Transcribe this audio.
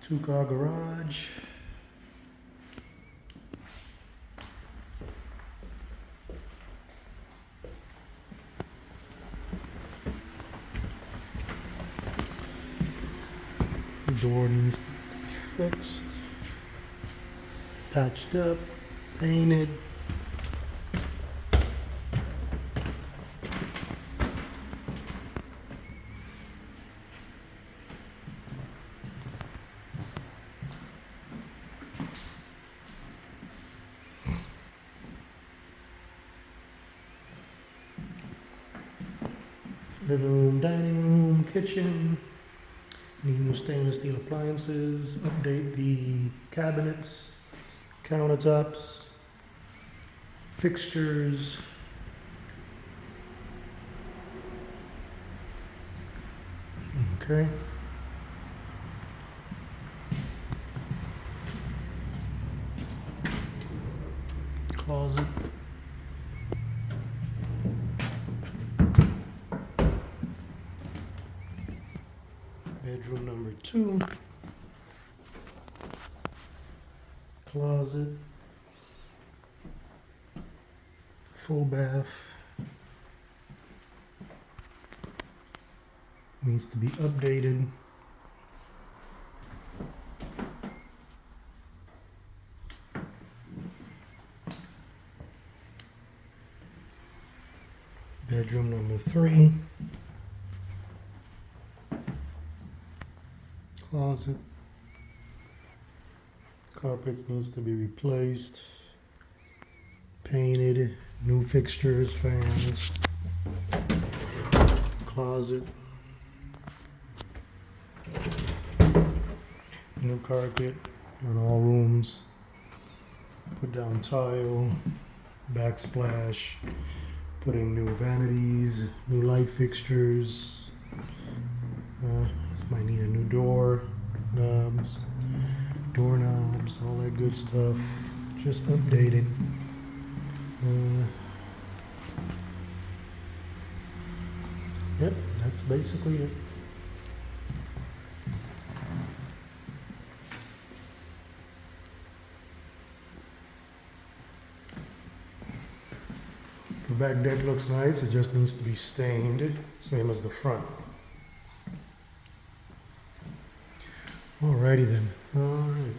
2-car garage. The door needs to be fixed, patched up, painted. Living room, dining room, kitchen. Need new stainless steel appliances. Update the cabinets, countertops, fixtures. Okay. Closet. Bedroom number 2. Closet. Full bath. Needs to be updated. Bedroom number 3. Closet. Carpets needs to be replaced. Painted. New fixtures, fans. Closet. New carpet in all rooms. Put down tile. Backsplash. Putting new vanities. New light fixtures. This might need a new door. Knobs. Doorknobs. All that good stuff. Just updated. Yep, that's basically it. The back deck looks nice, it just needs to be stained, same as the front. Alrighty then, alright.